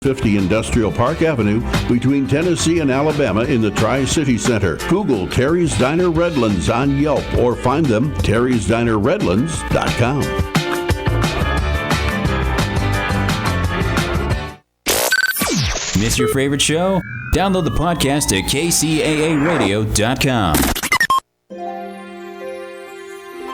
50 Industrial Park Avenue between Tennessee and Alabama in the Tri-City Center. Google Terry's Diner Redlands on Yelp or find them terrysdinerredlands.com. Miss your favorite show? Download the podcast at kcaaradio.com.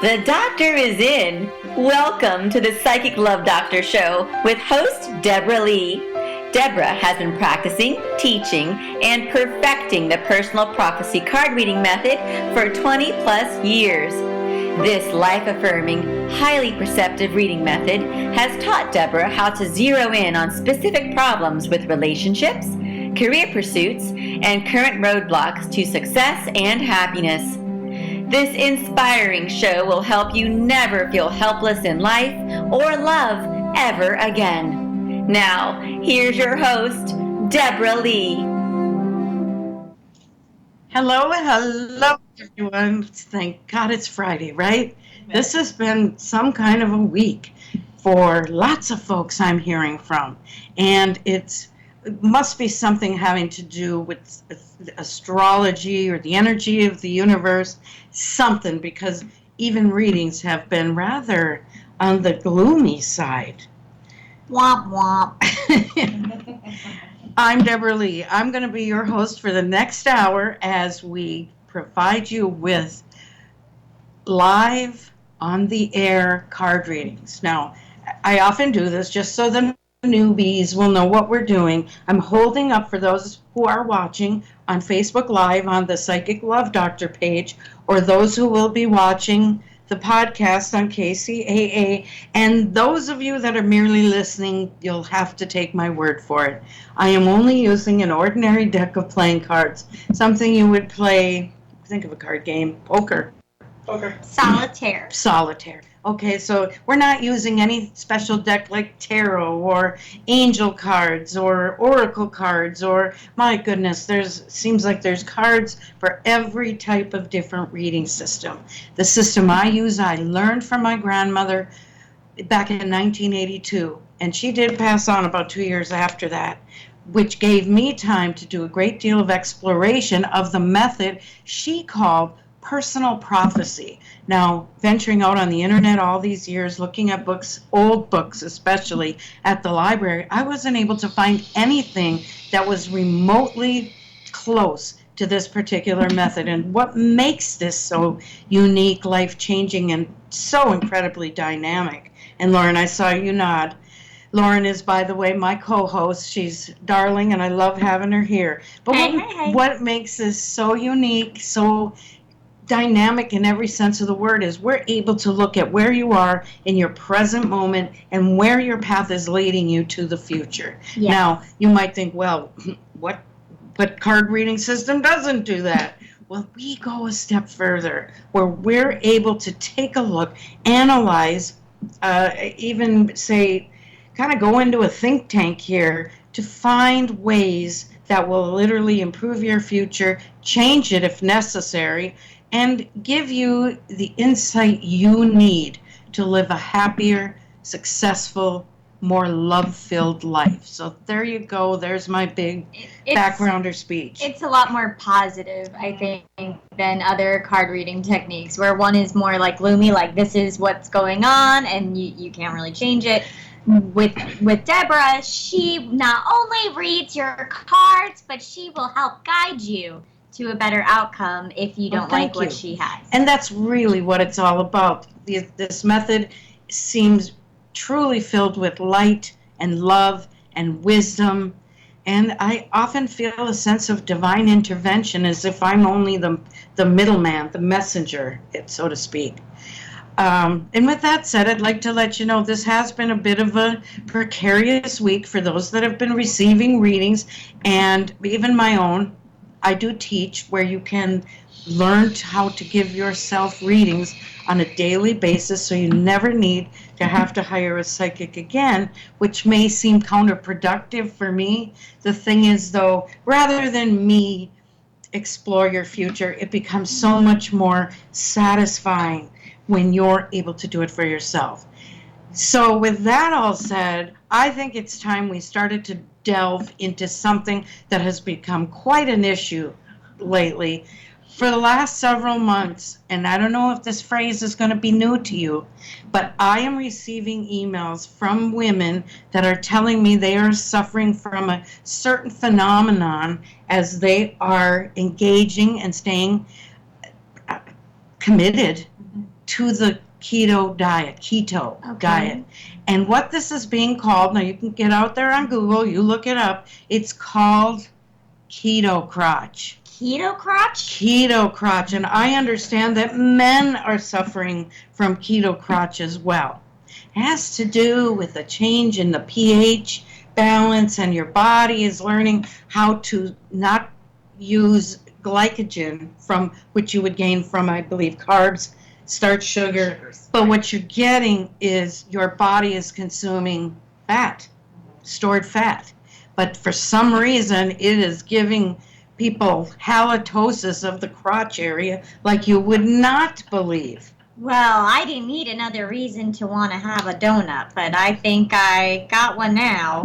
The doctor is in. Welcome to the Psychic Love Doctor Show with host Deborah Lee. Deborah has been practicing, teaching, and perfecting the personal prophecy card reading method for 20 plus years. This life-affirming, highly perceptive reading method has taught Deborah how to zero in on specific problems with relationships, career pursuits, and current roadblocks to success and happiness. This inspiring show will help you never feel helpless in life or love ever again. Now, here's your host, Deborah Lee. Hello, everyone. Thank God it's Friday, right? This has been some kind of a week for lots of folks I'm hearing from. And it must be something having to do with astrology or the energy of the universe, something, because even readings have been rather on the gloomy side. Womp womp. I'm Deborah Lee. I'm going to be your host for the next hour as we provide you with live on the air card readings. Now, I often do this just so the newbies will know what we're doing. I'm holding up for those who are watching on Facebook Live on the Psychic Love Doctor page, or those who will be watching the podcast on KCAA, and those of you that are merely listening, you'll have to take my word for it. I am only using an ordinary deck of playing cards, something you would play, think of a card game, poker. Solitaire. Okay, so we're not using any special deck like tarot or angel cards or oracle cards, or my goodness, seems like there's cards for every type of different reading system. The system I use, I learned from my grandmother back in 1982, and she did pass on about 2 years after that, which gave me time to do a great deal of exploration of the method she called personal prophecy. Now, venturing out on the internet all these years, looking at books, old books especially, at the library, I wasn't able to find anything that was remotely close to this particular method. And what makes this so unique, life-changing, and so incredibly dynamic? And Lauren, I saw you nod. Lauren is, by the way, my co-host. She's darling, and I love having her here. But what makes this so unique, so dynamic in every sense of the word, is we're able to look at where you are in your present moment and where your path is leading you to the future. Yes. Now, you might think, well, what card reading system doesn't do that? Well, we go a step further, where we're able to take a look, analyze, even say, kind of go into a think tank here to find ways that will literally improve your future, change it if necessary, and give you the insight you need to live a happier, successful, more love-filled life. So there you go. There's my big backgrounder speech. It's a lot more positive, I think, than other card reading techniques, where one is more like gloomy, like this is what's going on, and you can't really change it. With Deborah, she not only reads your cards, but she will help guide you to a better outcome if you don't like what she has. And that's really what it's all about. This method seems truly filled with light and love and wisdom. And I often feel a sense of divine intervention, as if I'm only the middleman, the messenger, so to speak. And with that said, I'd like to let you know this has been a bit of a precarious week for those that have been receiving readings, and even my own. I do teach where you can learn how to give yourself readings on a daily basis, so you never need to have to hire a psychic again, which may seem counterproductive for me. The thing is, though, rather than me explore your future, it becomes so much more satisfying when you're able to do it for yourself. So with that all said, I think it's time we started to delve into something that has become quite an issue lately. For the last several months, and I don't know if this phrase is going to be new to you, but I am receiving emails from women that are telling me they are suffering from a certain phenomenon as they are engaging and staying committed to the keto diet. And what this is being called, now you can get out there on Google, you look it up, it's called keto crotch. Keto crotch? Keto crotch. And I understand that men are suffering from keto crotch as well. It has to do with a change in the pH balance, and your body is learning how to not use glycogen, from which you would gain from, I believe, carbs, starch, sugar. But what you're getting is your body is consuming fat, stored fat. But for some reason, it is giving people halitosis of the crotch area like you would not believe. Well, I didn't need another reason to want to have a donut, but I think I got one now.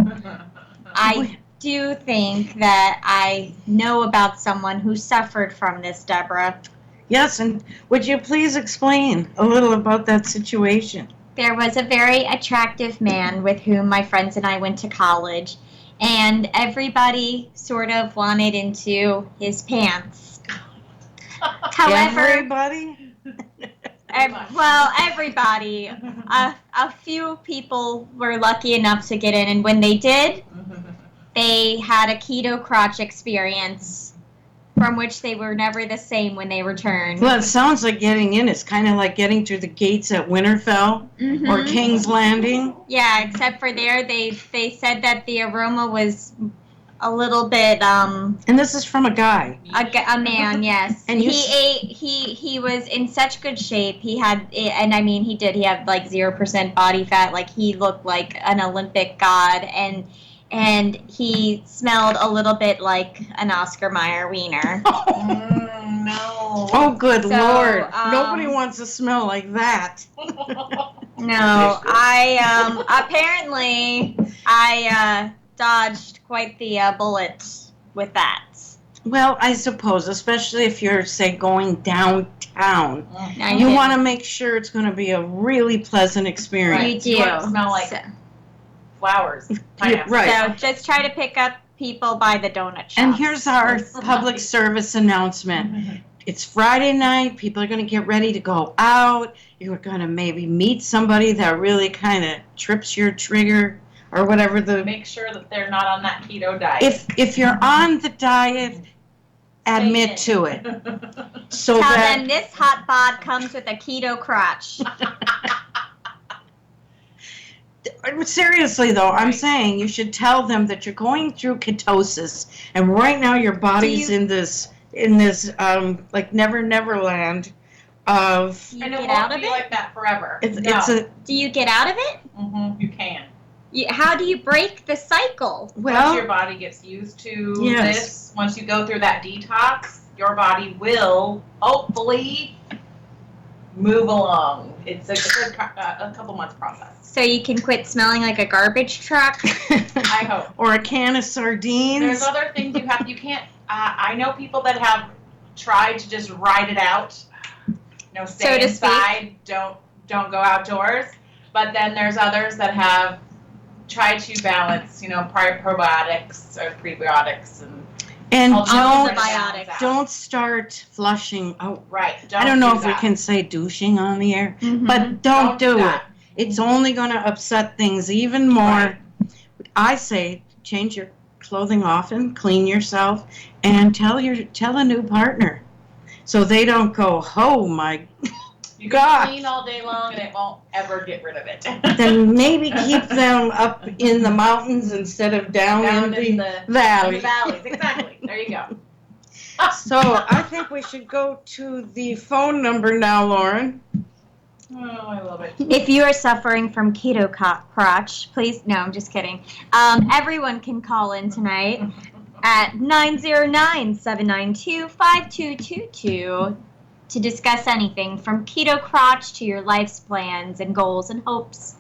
I do think that I know about someone who suffered from this, Deborah. Yes, and would you please explain a little about that situation? There was a very attractive man with whom my friends and I went to college, and everybody sort of wanted into his pants. However, Everybody? everybody. A few people were lucky enough to get in, and when they did, they had a keto crotch experience from which they were never the same when they returned. Well, it sounds like getting in. It's kind of like getting through the gates at Winterfell or King's Landing. Yeah, except for there, they said that the aroma was a little bit And this is from a guy. a man, yes. And he was in such good shape. He had, and I mean, he had like 0% body fat. Like, he looked like an Olympic god, and he smelled a little bit like an Oscar Mayer wiener. No. Oh, good Lord. Nobody wants to smell like that. No, apparently I dodged quite the bullet with that. Well, I suppose, especially if you're, say, going downtown, Now you want to make sure it's going to be a really pleasant experience. You do. You want it to smell like flowers. Pineapple. Right. So just try to pick up people by the donut shop. And here's our public service announcement. It's Friday night. People are going to get ready to go out. You're going to maybe meet somebody that really kind of trips your trigger or whatever the... Make sure that they're not on that keto diet. If you're on the diet, admit to it. So Tell that them this hot bod comes with a keto crotch. Seriously, though, I'm saying you should tell them that you're going through ketosis, and right now your body's in this like Never land of. Do you And it get won't out of be it? like that forever. It's No. a Do you get out of it? You can. How do you break the cycle? Once your well. body gets used to Yes. this, once you go through that detox, your body will hopefully move along. It's a couple months process. So you can quit smelling like a garbage truck? I hope. Or a can of sardines. There's other things you can't, I know people that have tried to just ride it out, stay So to inside, don't go outdoors, but then there's others that have tried to balance, probiotics or prebiotics And all the All the different biotics. sounds out. don't start flushing. Oh, Right. I don't know if we that. can say douching on the air, Mhm. but don't do it. that. It's only going to upset things even more. Right. I say change your clothing often, clean yourself, and tell a new partner, so they don't go, oh my. You God. can clean all day long and it won't ever get rid of it. Then maybe keep them up in the mountains instead of down in the in the valley. valleys. Exactly. There you go. So I think we should go to the phone number now, Lauren. Oh, I love it. If you are suffering from keto crotch, please, no, I'm just kidding. Everyone can call in tonight at 909-792-5222 to discuss anything from keto crotch to your life's plans and goals and hopes.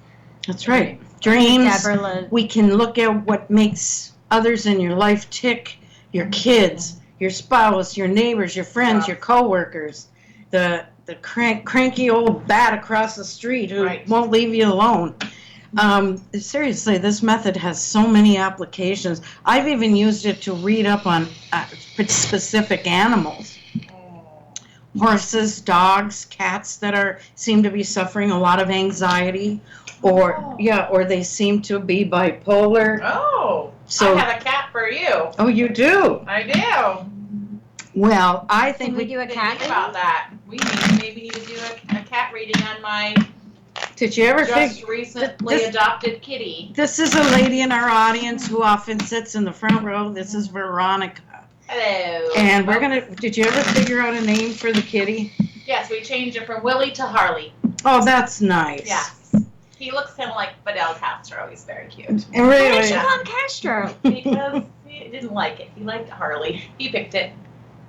That's right. Dreams. Deborah Lowe. We can look at what makes others in your life tick, your kids, your spouse, your neighbors, your friends, your coworkers, the cranky old bat across the street who won't leave you alone. Seriously, this method has so many applications. I've even used it to read up on specific animals. Horses, dogs, cats that seem to be suffering a lot of anxiety, or they seem to be bipolar. Oh, so I have a cat for you. Oh, you do? I do. Well, I think we do a cat think about that. We maybe need to do a cat reading on my Did you ever just recently adopted kitty. This is a lady in our audience who often sits in the front row. This is Veronica. Hello. And did you ever figure out a name for the kitty? Yes, we changed it from Willie to Harley. Oh, that's nice. Yes. He looks kind of like Fidel Castro. He's very cute. And Why really, did you call him Castro? Because he didn't like it. He liked Harley. He picked it.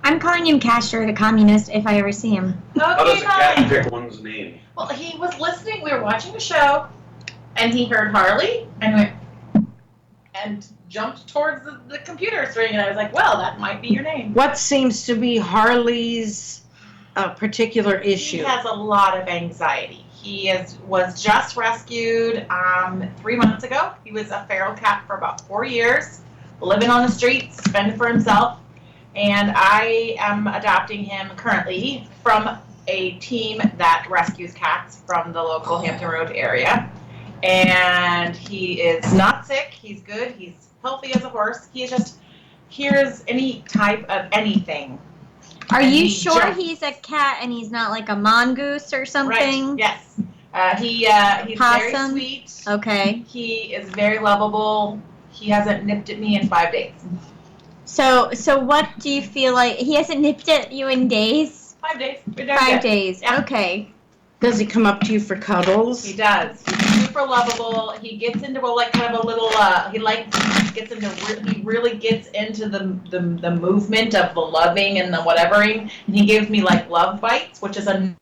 I'm calling him Castro, the communist, if I ever see him. How does Okay, a cat fine. pick one's name? Well, he was listening. We were watching a show, and he heard Harley and went and jumped towards the computer screen. And I was like, well, that might be your name. what seems to be Harley's particular issue? He has a lot of anxiety. He was just rescued 3 months ago. He was a feral cat for about 4 years, living on the streets, fending for himself. And I am adopting him currently from a team that rescues cats from the local Hampton Road area. And he is not sick. He's good. He's healthy as a horse. He just hears any type of anything. Are And you he sure jumps. he's a cat and he's not like a mongoose or something? Right. Yes. He's very Possum? sweet. Okay. He is very lovable. He hasn't nipped at me in 5 days. So what do you feel like? He hasn't nipped at you in days? 5 days. We're doing 5 good. days. Yeah. Okay. Does he come up to you for cuddles? He does. He's super lovable. He gets into kind of a little. He really gets into the movement of the loving and the whatevering. And he gives me like love bites, which is a.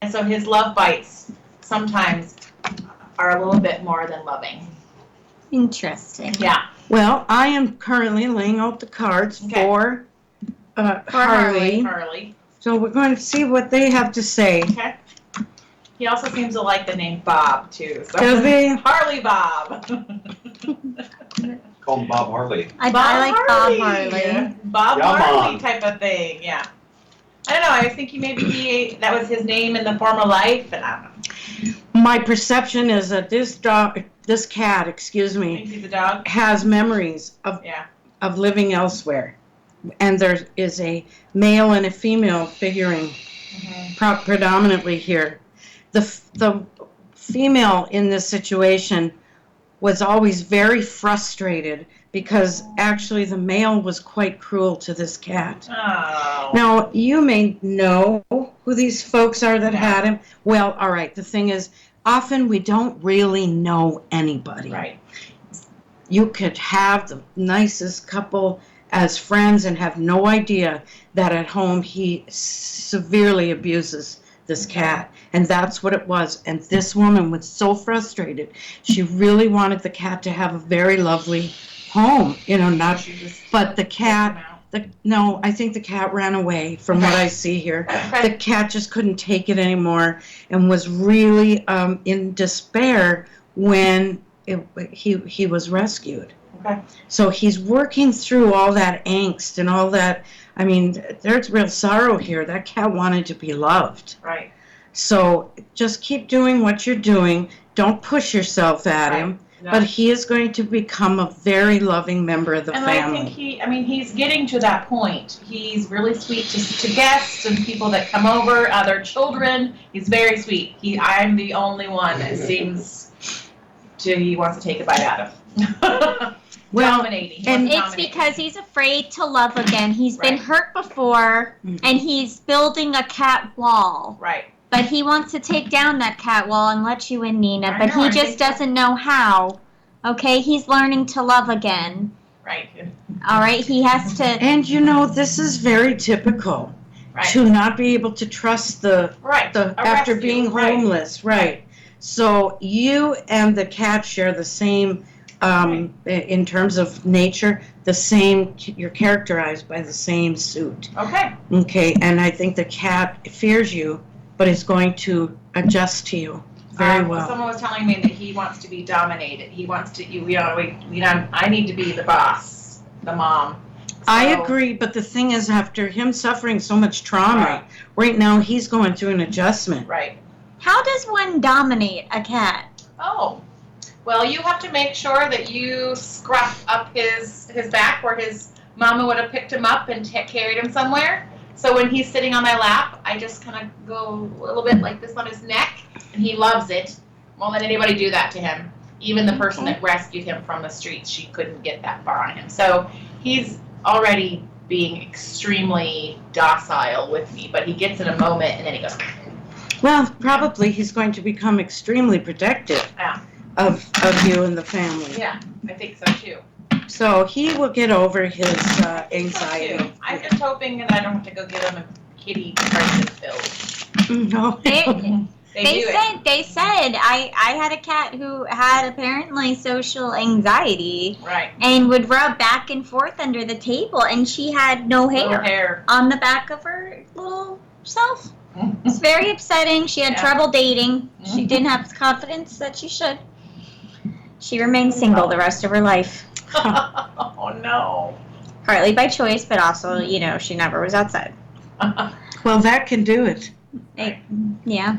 And so his love bites sometimes are a little bit more than loving. Interesting. Yeah. Well, I am currently laying out the cards Okay. for Harley. Harley. So we're going to see what they have to say. Okay. He also seems to like the name Bob too. So. Does he? Harley Bob. Call him Bob Harley. I like Bob Harley. Bob Yeah, Harley Mom. type of thing, yeah. I don't know, I think that was his name in the former life, and I don't know. My perception is that this cat, I think he's a dog. has memories Yeah. of living elsewhere. And there is a male and a female figuring predominantly here. The female in this situation was always very frustrated because actually the male was quite cruel to this cat. Oh. Now, you may know who these folks are that had him. Well, all right, the thing is, often we don't really know anybody. Right. You could have the nicest couple as friends and have no idea that at home he severely abuses this cat. And that's what it was. And this woman was so frustrated. She really wanted the cat to have a very lovely home, but the cat, no, I think the cat ran away from what I see here. Okay. The cat just couldn't take it anymore and was really in despair when he was rescued. Okay. So he's working through all that angst and all that. I mean, there's real sorrow here. That cat wanted to be loved. Right. So just keep doing what you're doing. Don't push yourself at him. No. But he is going to become a very loving member of the family. I think he's getting to that point. He's really sweet to guests and people that come over, other children. He's very sweet. I'm the only one that seems he wants to take a bite out of. Well, dominating. and It's because he's afraid to love again. He's been Right. hurt before, and he's building a cat wall. Right. But he wants to take down that cat wall and let you in, Nina. I But know, he I just think so. doesn't know how. Okay? He's learning to love again. Right. All right? He has to. And this is very typical Right. to not be able to trust Right. A after rescue, being right. homeless, right? So you and the cat share the same, in terms of nature, the same, you're characterized by the same suit. Okay. Okay, and I think the cat fears you, but is going to adjust to you very well. Someone was telling me that he wants to be dominated. He wants to, I need to be the boss, the mom. So, I agree, but the thing is, after him suffering so much trauma, right now he's going through an adjustment. Right. How does one dominate a cat? Oh, well, you have to make sure that you scruff up his back where his mama would have picked him up and carried him somewhere. So when he's sitting on my lap, I just kind of go a little bit like this on his neck, and he loves it. Won't let anybody do that to him. Even the person that rescued him from the streets, she couldn't get that far on him. So he's already being extremely docile with me, but he gets in a moment and then he goes. Well, probably he's going to become extremely protective of you and the family. Yeah, I think so too. So he will get over his anxiety. I'm just hoping that I don't have to go get him a kitty person filled. No. They said I had a cat who had apparently social anxiety. Right. And would rub back and forth under the table, and she had no hair on the back of her little self. It's very upsetting. She had trouble dating. She didn't have confidence that she should. She remained single the rest of her life. Oh no. Partly by choice, but also, she never was outside. Well, that can do it. Yeah.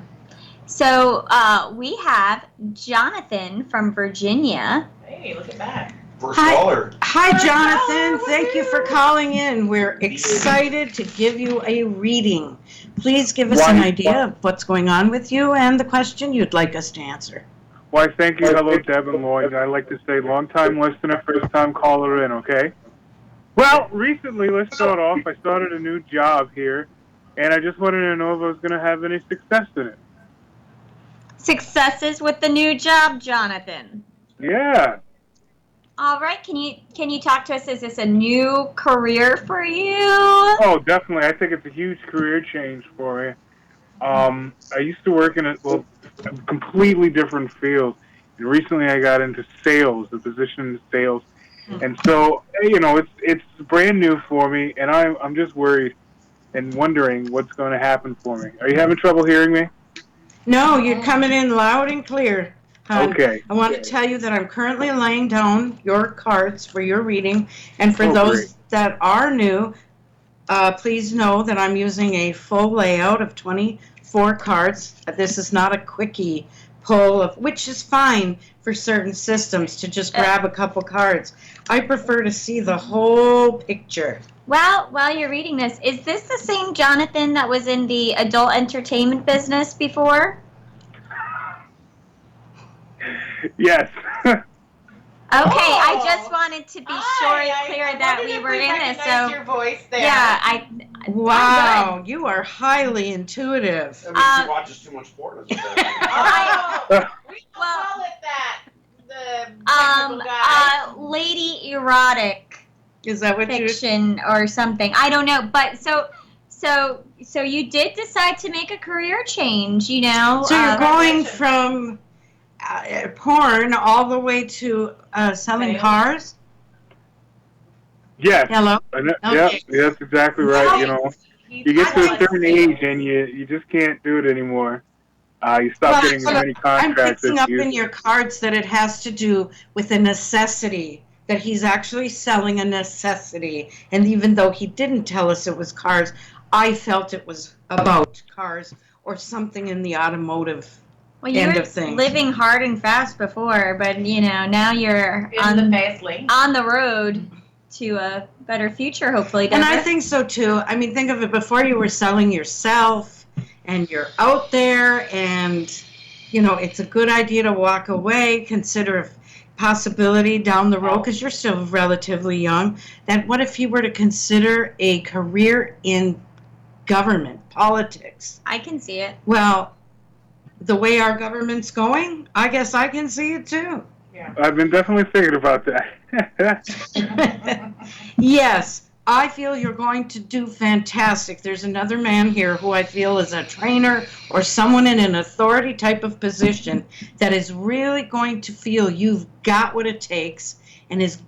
So we have Jonathan from Virginia. Hey, look at that. First caller. Hi, Jonathan. Thank you for calling in. We're excited to give you a reading. Please give us an idea of what's going on with you and the question you'd like us to answer. Why, thank you. Hello, Deb and Lloyd. I'd like to say long-time listener, first-time caller in, okay? Well, recently, let's start off. I started a new job here, and I just wanted to know if I was going to have any success in it. Successes with the new job, Jonathan. Yeah. All right. Can you talk to us? Is this a new career for you? Oh, definitely. I think it's a huge career change for me. I used to work in a completely different field. And recently I got into sales, the position in sales. And so, it's brand new for me, and I'm just worried and wondering what's going to happen for me. Are you having trouble hearing me? No, you're coming in loud and clear. Okay. I want to tell you that I'm currently laying down your cards for your reading. And for those that are new, please know that I'm using a full layout of 24 cards. This is not a quickie pull, which is fine for certain systems to just grab a couple cards. I prefer to see the whole picture. Well, while you're reading this, is this the same Jonathan that was in the adult entertainment business before? Yes. Okay, I just wanted to be sure and clear that we were in this. So your voice there. Yeah, Wow, you are highly intuitive. That means she watches too much porn. We call it that. The technical guy. lady erotic Is that what fiction or something? I don't know, but so you did decide to make a career change, So you're going from porn all the way to selling cars? Yes. Hello? Okay. Yeah, that's exactly right. You get to a certain age and you just can't do it anymore. You stop getting as many contracts. I'm picking up in your cards that it has to do with a necessity, that he's actually selling a necessity. And even though he didn't tell us it was cars, I felt it was about cars or something in the automotive end of things. Living hard and fast before, but now you're on the road to a better future, hopefully. And I think so too. I mean, think of it, before you were selling yourself and you're out there and, it's a good idea to walk away, consider a possibility down the road, because you're still relatively young, that what if you were to consider a career in government, politics? I can see it. Well, the way our government's going, I guess I can see it too. Yeah. I've been definitely thinking about that. Yes, I feel you're going to do fantastic. There's another man here who I feel is a trainer or someone in an authority type of position that is really going to feel you've got what it takes and is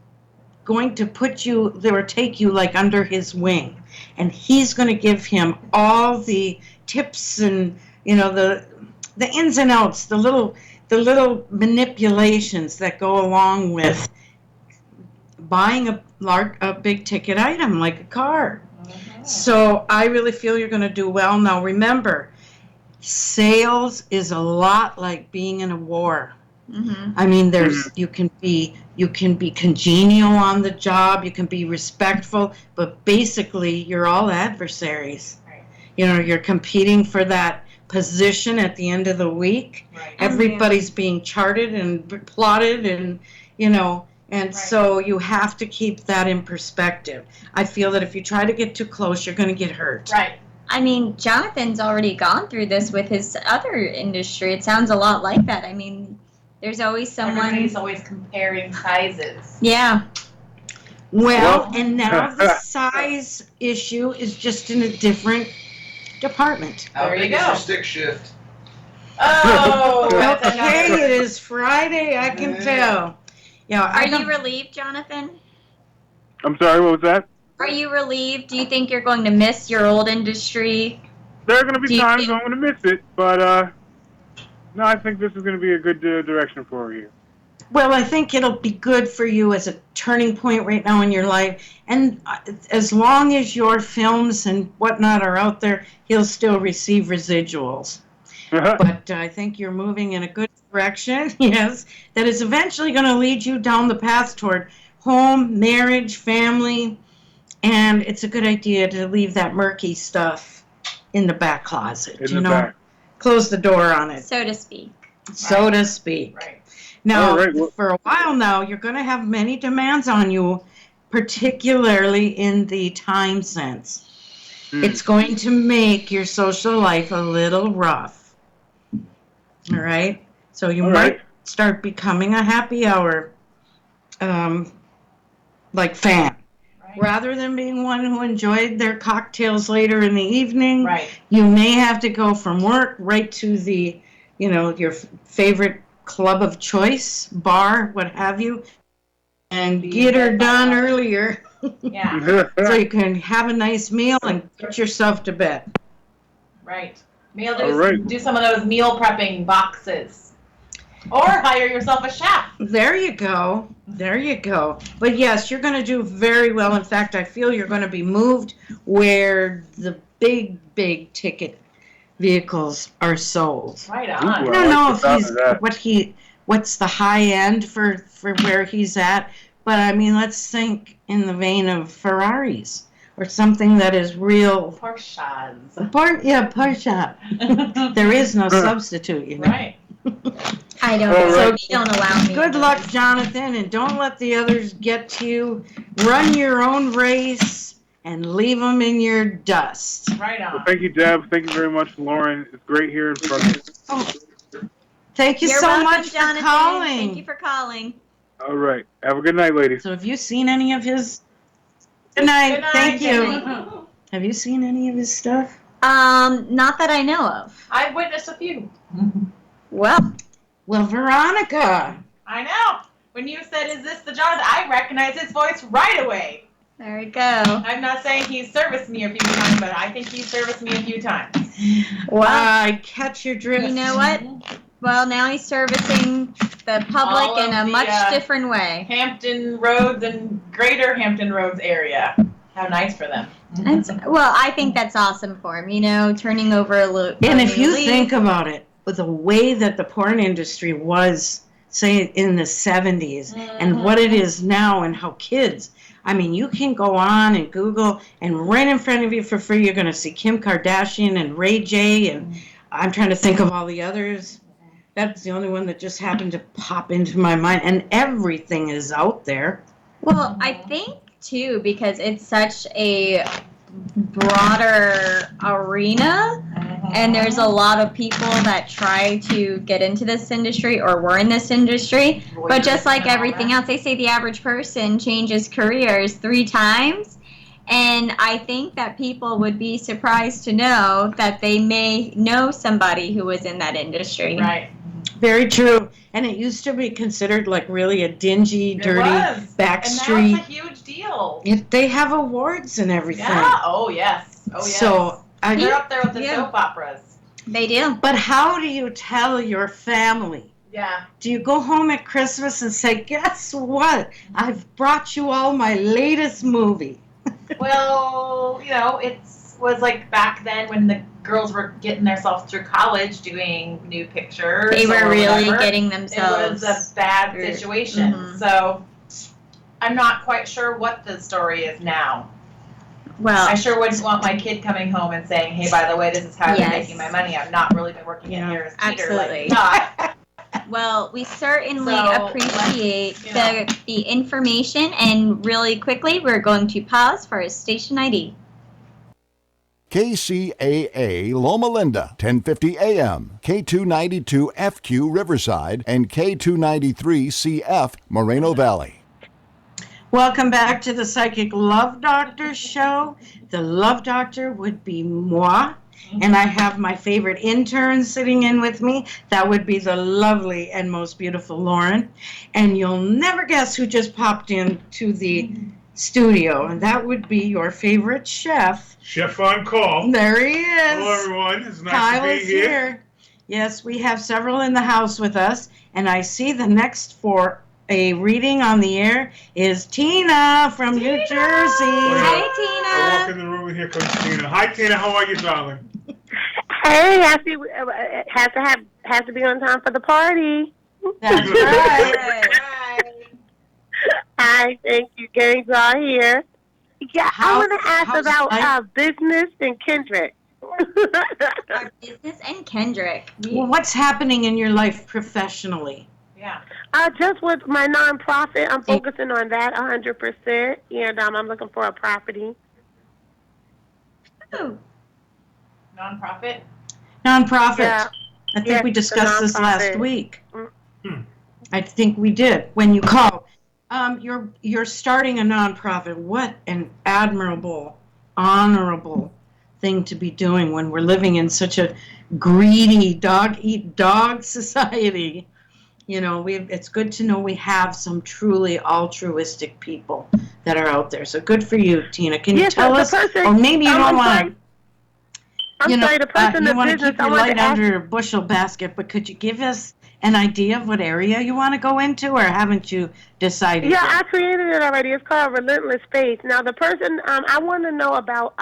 going to put you or take you like under his wing. And he's going to give him all the tips and, the ins and outs, the little manipulations that go along with buying a big ticket item like a car. So I really feel you're going to do well. Now remember, sales is a lot like being in a war. I mean, you can be congenial on the job, you can be respectful, but basically you're all adversaries. Right. You're competing for that position at the end of the week. Right. Everybody's being charted and plotted, and right. So you have to keep that in perspective. I feel that if you try to get too close, you're going to get hurt. Right. I mean, Jonathan's already gone through this with his other industry. It sounds a lot like that. I mean, there's always someone. Everybody's always comparing sizes. Yeah. Well, and now the size issue is just in a different department. How There you big is go. your stick shift? Oh, that's Okay, another- it is Friday, I can tell. Yeah, Are you relieved, Jonathan? I'm sorry, what was that? Are you relieved? Do you think you're going to miss your old industry? There are going to Do be you times think- I'm going to miss it, but no, I think this is going to be a good direction for you. Well, I think it'll be good for you as a turning point right now in your life. And as long as your films and whatnot are out there, he'll still receive residuals. But I think you're moving in a good direction, yes, that is eventually going to lead you down the path toward home, marriage, family, and it's a good idea to leave that murky stuff in the back closet, Back. Close the door on it, So to speak. so to speak. Right. Now, All right, well- for a while now, you're going to have many demands on you, particularly in the time sense. It's going to make your social life a little rough. All right? So you might start becoming a happy hour fan. Right. Rather than being one who enjoyed their cocktails later in the evening, Right. you may have to go from work right to the, your favorite club of choice, bar, what have you, and get her done earlier Yeah. so you can have a nice meal and get yourself to bed. Right. Do some of those meal prepping boxes. Or hire yourself a chef. There you go. There you go. But yes, you're going to do very well. In fact, I feel you're going to be moved where the big ticket vehicles are sold. Right Ooh, on. I don't know like the sound of that. what's the high end for where he's at, but I mean, let's think in the vein of Ferraris or something that is real. Porsches. Porsche. There is no substitute, Right. I don't All know. right. You don't allow me. Good luck, Jonathan, and don't let the others get to you. Run your own race and leave them in your dust. Right on. Well, thank you, Deb. Thank you very much, Lauren. It's great hearing from you. Oh, thank you You're so welcome, much Jonathan. for calling. Thank you for calling. All right. Have a good night, ladies. So have you seen any of his... Good night. Good night, Thank you. Jenny. Have you seen any of his stuff? Not that I know of. I've witnessed a few. Well, Well, Veronica. I know. When you said, "Is this the Jonathan?" I recognize his voice right away. there we go. I'm not saying he's serviced me a few times, but I think he's serviced me a few times. Well, I catch your drift. you know what? Well, now he's servicing the public All in of a the, much different way. Hampton Roads and Greater Hampton Roads area. How nice for them. Well, I think that's awesome for him, turning over a little. And if you think about it, with the way that the porn industry was, say, in the 70s, and what it is now, and how kids, I mean, you can go on and Google, and right in front of you for free, you're going to see Kim Kardashian and Ray J, and I'm trying to think of all the others. That's the only one that just happened to pop into my mind, and everything is out there. Well, I think, too, because it's such a broader arena, and there's a lot of people that try to get into this industry or were in this industry, but just like everything else, they say the average person changes careers 3 times, And I think that people would be surprised to know that they may know somebody who was in that industry. Right. Very true. And it used to be considered like really a dingy, dirty back and street. now it's a huge deal. They have awards and everything. Yeah. Oh, yes. Oh, yes. So they're up there with the soap operas. They do. But how do you tell your family? Yeah. Do you go home at Christmas and say, guess what? I've brought you all my latest movie. Well, you know, it was like back then when the girls were getting themselves through college doing new pictures. They were really whatever. getting themselves. It was a bad situation. Mm-hmm. So I'm not quite sure what the story is now. Well, I sure wouldn't want my kid coming home and saying, hey, by the way, this is how I've been making my money. I've not really been working in here as Peter. Absolutely. Like, well, we certainly So, appreciate the information, and really quickly, we're going to pause for a station ID. KCAA Loma Linda, 1050 AM, K292 FQ Riverside, and K293 CF Moreno Valley. Welcome back to the Psychic Love Doctor show. The Love Doctor would be moi, and I have my favorite intern sitting in with me. That would be the lovely and most beautiful Lauren. And you'll never guess who just popped into the studio, and that would be your favorite chef. Chef on call. There he is. Hello, everyone. It's nice Kyle to be is here. Yes, we have several in the house with us, and I see the next for a reading on the air is Tina from New Jersey. Hi, I walk Tina. in the room and here comes Tina. Hi, Tina. How are you, darling? Hey, has to be on time for the party. That's right. Hi, thank you. Gangs are here. Yeah, I want to ask about business and Kendrick. Our business and Kendrick. Well, what's happening in your life professionally? Yeah. Just with my nonprofit, I'm focusing on that 100%, and I'm looking for a property. Ooh. Nonprofit? Nonprofit. Yeah. I think we discussed this last nonprofit. week. Hmm. I think we did when you called. You're starting a nonprofit. What an admirable, honorable thing to be doing when we're living in such a greedy, dog-eat-dog society. You know, it's good to know we have some truly altruistic people that are out there. So good for you, Tina. Can you tell us? Or maybe you don't want to. I'm sorry, the person you in want to business, keep your light under a bushel basket, but could you give us an idea of what area you want to go into, or haven't you decided Yeah, yet? I created it already. It's called Relentless Faith. Now, the person, I want to know about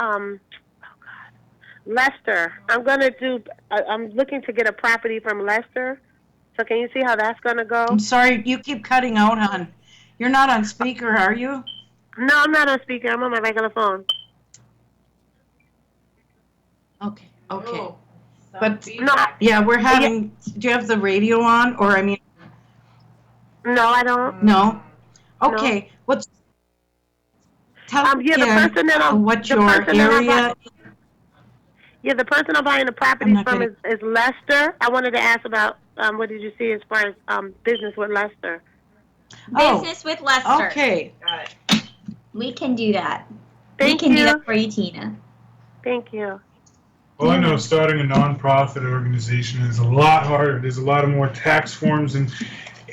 Lester. I'm looking to get a property from Lester. So can you see how that's going to go? I'm sorry, you keep cutting out, hon. You're not on speaker, are you? No, I'm not on speaker. I'm on my regular phone. Okay. Ooh, But feedback. yeah, we're having. Do you have the radio on, or I mean? No, I don't. No. Okay. What's? Tell the person that what your area. The person I'm buying the property from is Lester. I wanted to ask about what did you see as far as business with Lester? Business with Lester. Okay. Got it. We can do that. Thank we can you. do that for you, Tina. Thank you. Well, I know starting a nonprofit organization is a lot harder. There's a lot of more tax forms and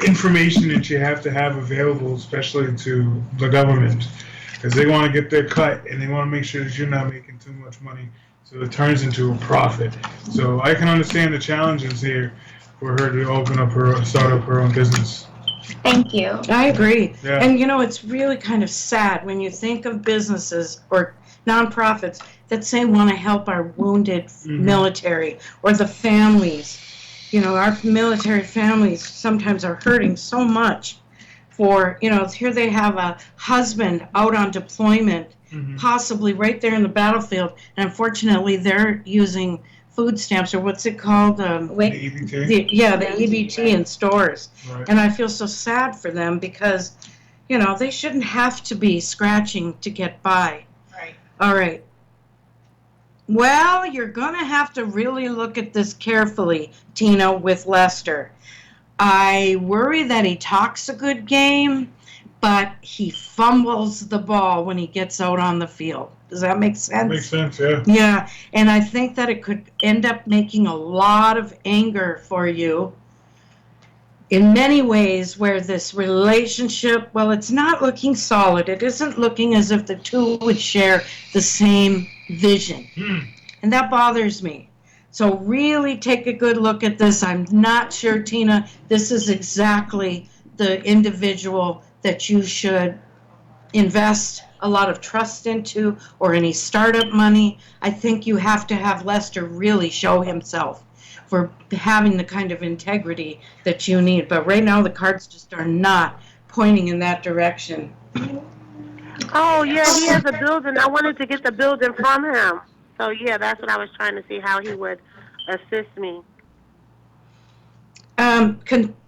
information that you have to have available, especially to the government, because they want to get their cut and they want to make sure that you're not making too much money, so it turns into a profit. So I can understand the challenges here for her to start up her own business. Thank you. I agree. Yeah. And it's really kind of sad when you think of businesses or nonprofits that say want to help our wounded military or the families. Our military families sometimes are hurting so much for, here they have a husband out on deployment, possibly right there in the battlefield, and unfortunately they're using food stamps, or what's it called? The EBT? The EBT in stores. Right. And I feel so sad for them because, they shouldn't have to be scratching to get by. Right. All right. Well, you're going to have to really look at this carefully, Tina, with Lester. I worry that he talks a good game, but he fumbles the ball when he gets out on the field. Does that make sense? Makes sense, yeah. Yeah, and I think that it could end up making a lot of anger for you in many ways, where this relationship, well, it's not looking solid. It isn't looking as if the two would share the same vision. And that bothers me. So really take a good look at this. I'm not sure, Tina, this is exactly the individual that you should invest a lot of trust into, or any startup money. I think you have to have Lester really show himself for having the kind of integrity that you need. But right now the cards just are not pointing in that direction. Oh, yeah, he has a building. I wanted to get the building from him. So, yeah, that's what I was trying to see, how he would assist me.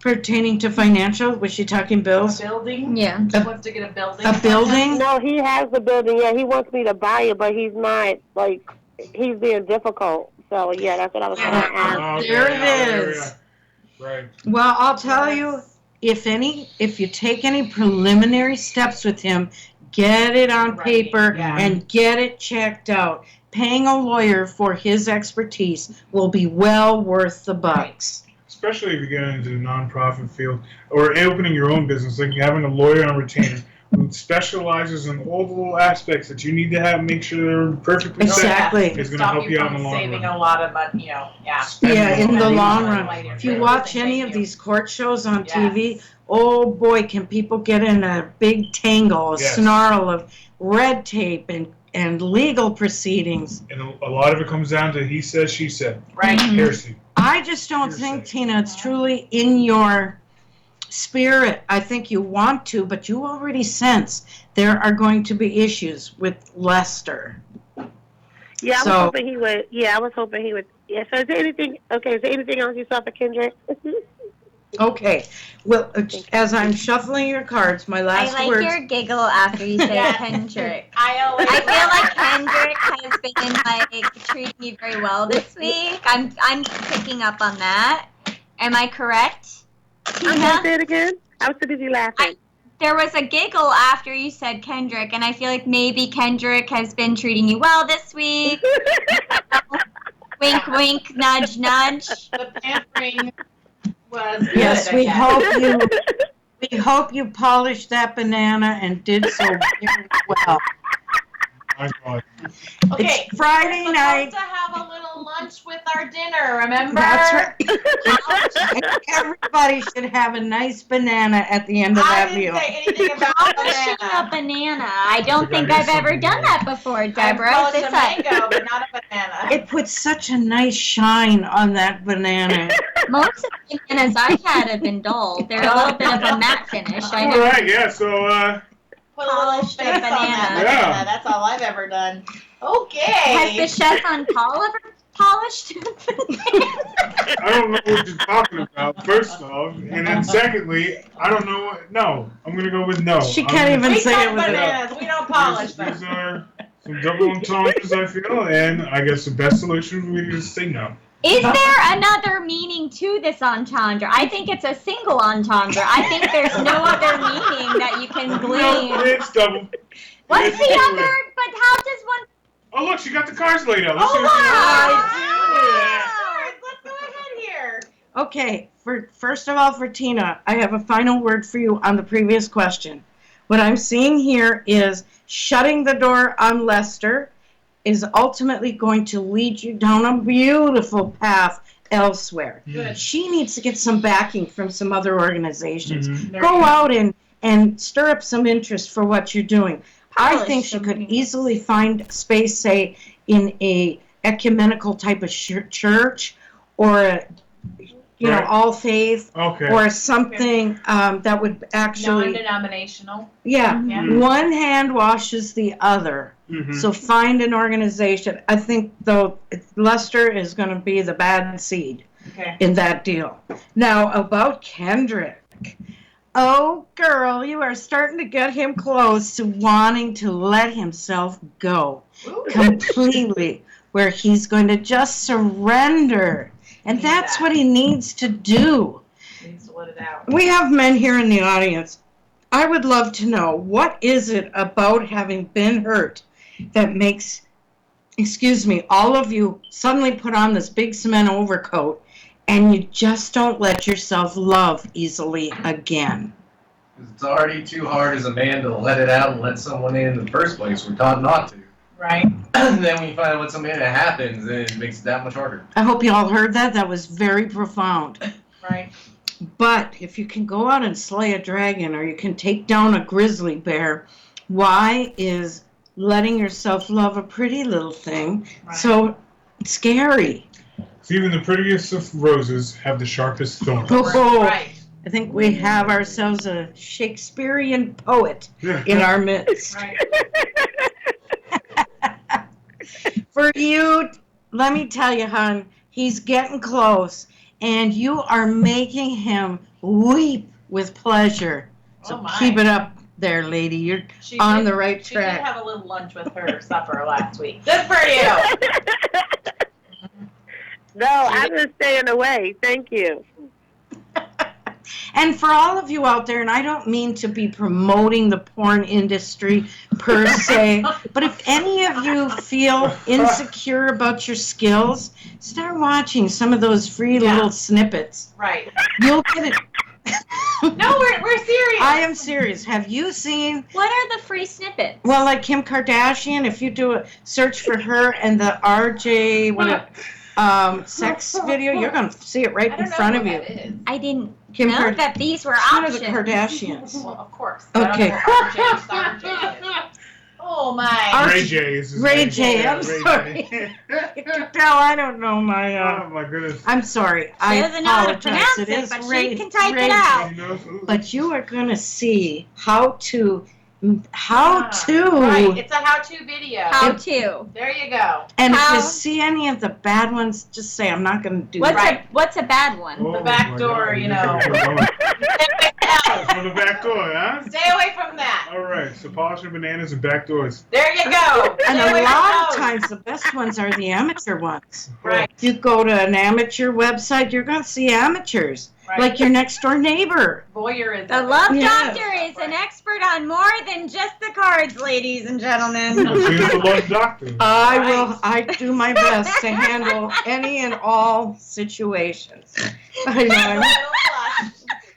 Pertaining to financial, was she talking bills? A building? Yeah. She wants to get a building. A building? No, he has the building. Yeah, he wants me to buy it, but he's not, like, he's being difficult. So, yeah, that's what I was going to ask. Okay, There yeah, it is. Right. Well, I'll tell you, if you take any preliminary steps with him, get it on paper and get it checked out. Paying a lawyer for his expertise will be well worth the bucks. Especially if you get into the nonprofit field or opening your own business, like having a lawyer on retainer who specializes in all the little aspects that you need to have, make sure they're perfectly Exactly. set. It's going to help you out in the long saving run. a lot of money, Yeah, in the long run. If you watch any of these court shows on TV, oh boy, can people get in a big tangle, a snarl of red tape and legal proceedings. And a lot of it comes down to he said, she said. Right. Heresy. I just don't think, Tina, it's truly in your spirit. I think you want to, but you already sense there are going to be issues with Lester. Yeah, I was hoping he would. Yeah, I was hoping he would. Yeah, so is there anything else you saw for Kendrick? Okay. Well, as I'm shuffling your cards, my last I like words. your giggle after you say Kendrick. I feel like Kendrick has been like treating you very well this week. I'm picking up on that. Am I correct, Tina? Say it again. I was too busy laughing. There was a giggle after you said Kendrick, and I feel like maybe Kendrick has been treating you well this week. Wink, wink, nudge, nudge. The pampering was good. Yes, we hope you polished that banana and did so very well. My God. Okay, it's Friday night. We're supposed to have a little lunch with our dinner, remember? That's right. Everybody should have a nice banana at the end of that meal. I didn't say anything about Polishing a banana. I don't think I've ever done that before, Deborah. I've polished a mango, but not a banana. It puts such a nice shine on that banana. Most of the bananas I've had have been dull. They're a little bit of a matte finish. All right, yeah, so, put a little face on that banana. Yeah. That's all I've ever done. Okay. Has the chef on call ever polished? I don't know what you're talking about, first off. And then secondly, I don't know. No, I'm going to go with no. She can't even say it with bananas. We don't polish them. These are some double entendres, I feel, and I guess the best solution would be to say no. Is there another meaning to this entendre? I think it's a single entendre. I think there's no other meaning that you can glean. No, it's double. What's the other? But how does one? Oh, look, she got the cards laid out. Let's Oh, see what wow. Let's go ahead here. Okay, first of all, for Tina, I have a final word for you on the previous question. What I'm seeing here is shutting the door on Lester is ultimately going to lead you down a beautiful path elsewhere. Good. She needs to get some backing from some other organizations. Mhm. Go out and stir up some interest for what you're doing. I think she could something. easily find space, say, in a ecumenical type of church, or a, Right. all faith, Okay. or something that would actually, Non-denominational. yeah, Mhm. one hand washes the other. Mhm. So find an organization. I think, though, Lester is going to be the bad seed Okay. in that deal. Now, about Kendrick. Oh, girl, you are starting to get him close to wanting to let himself go Ooh. completely, where he's going to just surrender. And that's what he needs to do. Needs to let it out. We have men here in the audience. I would love to know, what is it about having been hurt that makes, all of you suddenly put on this big cement overcoat and you just don't let yourself love easily again? It's already too hard as a man to let it out and let someone in the first place. We're taught not to. Right. And then when you find out what's something that happens, then it makes it that much harder. I hope you all heard that. That was very profound. Right. But if you can go out and slay a dragon, or you can take down a grizzly bear, why is letting yourself love a pretty little thing so scary? So even the prettiest of roses have the sharpest thorns. Oh, Right. I think we have ourselves a Shakespearean poet in our midst. Right. For you, let me tell you, hon, he's getting close, and you are making him weep with pleasure. So keep it up there, lady. You're on the right track. She did have a little lunch with her supper last week. Good for you. No, I'm just staying away. Thank you. And for all of you out there, and I don't mean to be promoting the porn industry per se, but if any of you feel insecure about your skills, start watching some of those free little snippets. Right. You'll get it. No, we're serious. I am serious. Have you seen? What are the free snippets? Well, like Kim Kardashian, if you do a search for her and the RJ sex video, you're going to see it right in front of you. I didn't Kim know that these were One options. of the Kardashians. Well, of course. Okay. Oh my. Ray J is his Ray name. J. Yeah, I'm Ray sorry. J. No, I don't know my. Oh my goodness. I'm sorry. She I doesn't know how to apologize. pronounce It it, is but Ray, she can type Ray it out. J. But you are going to see how to. Right, it's a how-to video. How to. There you go. And How- if you see any of the bad ones, just say, I'm not going to do What's that. what's a bad one? Oh, The back my door, God. you know. From the back door, huh? Stay away from that. All right, so polishing bananas and back doors. There you go. And Stay a away lot of from those. times, the best ones are the amateur ones. Right. If you go to an amateur website, you're going to see amateurs, Right. like your next door neighbor. Voyeurism. The Love Yes. Doctor is an expert on more than just the cards, ladies and gentlemen. She's the love doctor. I do my best to handle any and all situations. I know